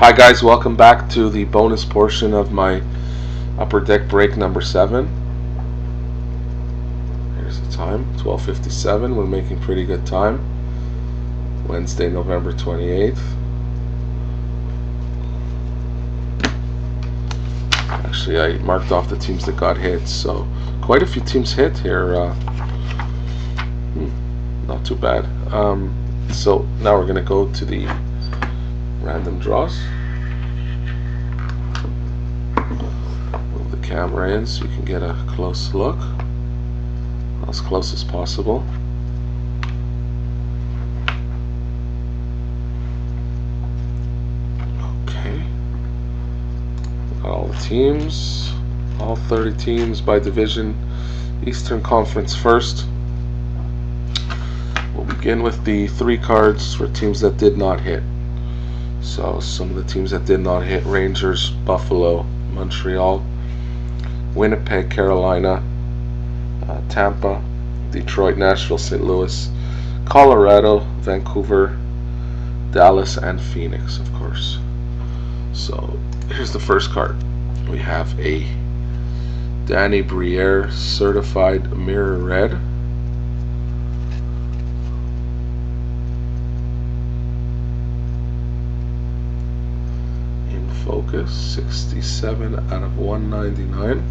Hi guys, welcome back to the bonus portion of my upper deck break number 7. Here's the time, 12:57. We're making pretty good time. Wednesday, November 28th. Actually, I marked off the teams that got hit, so quite a few teams hit here. Not too bad. So now we're going to go to the random draws. Move the camera in so you can get a close look, as close as possible. Okay, got all the teams, all 30 teams by division. Eastern Conference first. We'll begin with the 3 cards for teams that did not hit. So some of the teams that did not hit: Rangers, Buffalo, Montreal, Winnipeg, Carolina, Tampa, Detroit, Nashville, St. Louis, Colorado, Vancouver, Dallas, and Phoenix, of course. So here's the first card. We have a Danny Briere certified mirror red. In focus, 67 out of 199.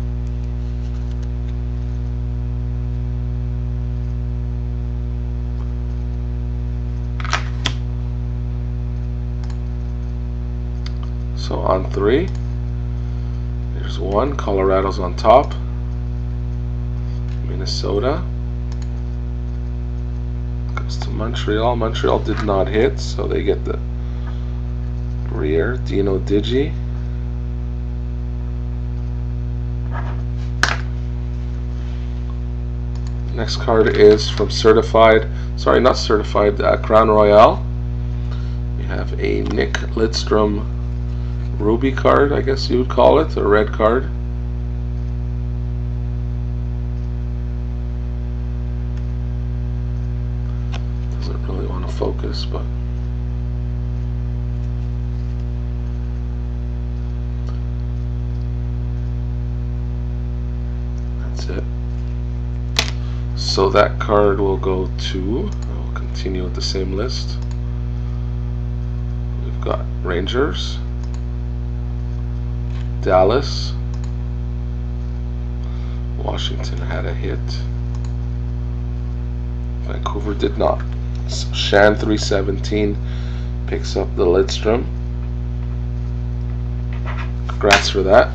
So on 3, there's 1. Colorado's on top. Minnesota goes to Montreal. Montreal did not hit, so they get the rear. Dino Digi. Next card is from Crown Royale. We have a Nick Lidstrom Ruby card, I guess you would call it, a red card. Doesn't really want to focus, but that's it. So that card will go to, I'll continue with the same list. We've got Rangers, Dallas, Washington had a hit, Vancouver did not. So Shan 317 picks up the Lidstrom. Congrats for that.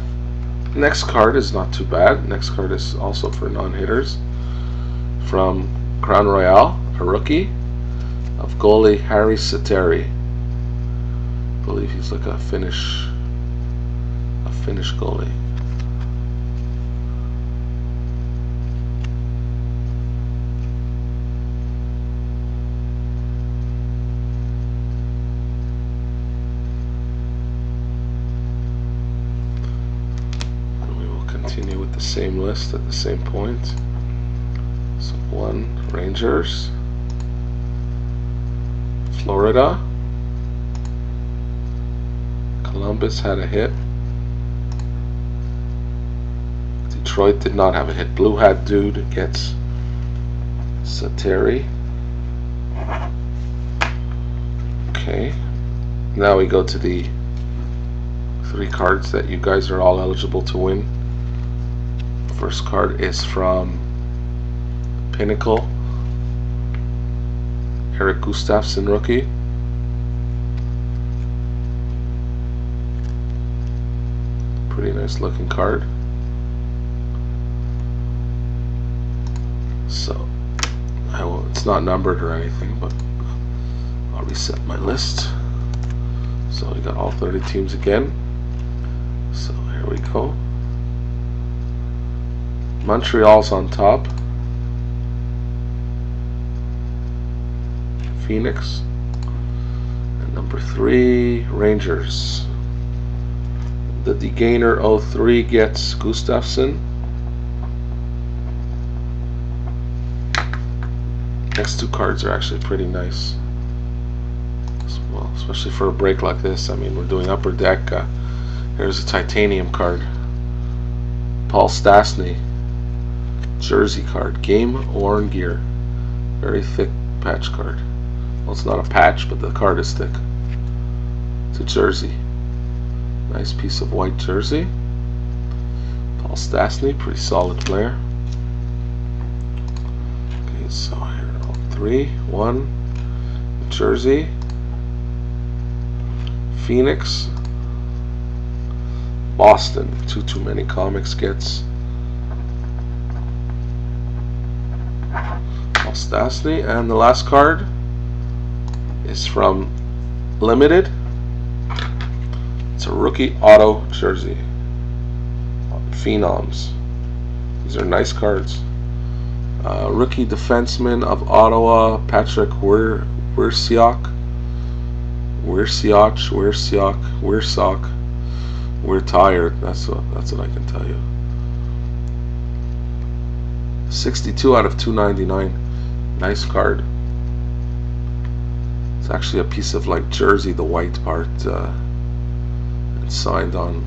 Next card is not too bad. Next card is also for non-hitters. From Crown Royale, a rookie of goalie Harry Sateri. I believe he's like a Finnish goalie. And we will continue with the same list at the same point. So 1, Rangers, Florida, Columbus had a hit, Detroit did not have a hit. Blue Hat Dude gets Sateri. Okay, now we go to the 3 cards that you guys are all eligible to win. First card is from Pinnacle, Eric Gustafsson rookie. Pretty nice looking card. So it's not numbered or anything, but I'll reset my list. So we got all 30 teams again. So here we go. Montreal's on top. Phoenix. And number 3, Rangers. The Degainer 03 gets Gustafsson. Next 2 cards are actually pretty nice. Some Well, especially for a break like this. I mean, we're doing Upper Deck. Here's a titanium card. Paul Stastny, jersey card. Game worn gear. Very thick patch card. Well, it's not a patch, but the card is thick. It's a jersey. Nice piece of white jersey. Paul Stastny, pretty solid player. Okay, so here are all three. One, jersey. Phoenix. Boston. Too many comics gets. Paul Stastny. And the last card is from Limited. It's a rookie auto jersey. Phenoms. These are nice cards. Rookie defenseman of Ottawa, Patrick Wirsiak. We're tired. That's what I can tell you. 62 out of 299. Nice card. It's actually a piece of like jersey, the white part, and signed on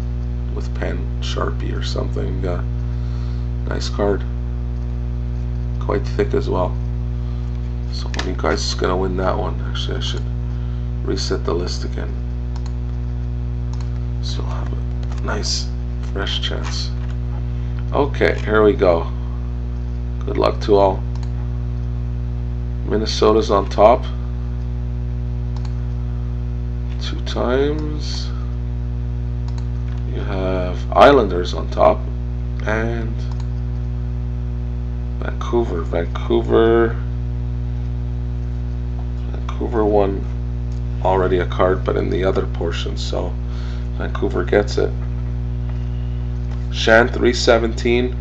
with pen, Sharpie or something. Nice card. Quite thick as well. So one of you guys is gonna win that one. Actually, I should reset the list again, so I'll have a nice fresh chance. Okay, here we go. Good luck to all. Minnesota's on top 2 times. You have Islanders on top, and Vancouver won already a card, but in the other portion, so Vancouver gets it. Shan 317,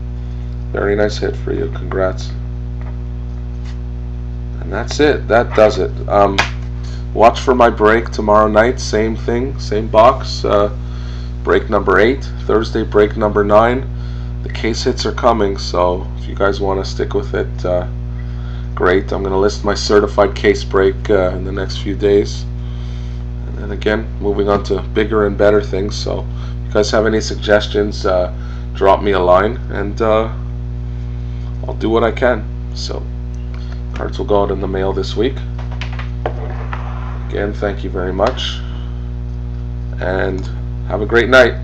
very nice hit for you, congrats. And that's it, that does it. Watch for my break tomorrow night, same thing, same box. Break number 8, Thursday break number 9. The case hits are coming, so if you guys want to stick with it, great. I'm going to list my certified case break in the next few days. And then again, moving on to bigger and better things. So if you guys have any suggestions, drop me a line, and I'll do what I can. So cards will go out in the mail this week. Again, thank you very much, and have a great night.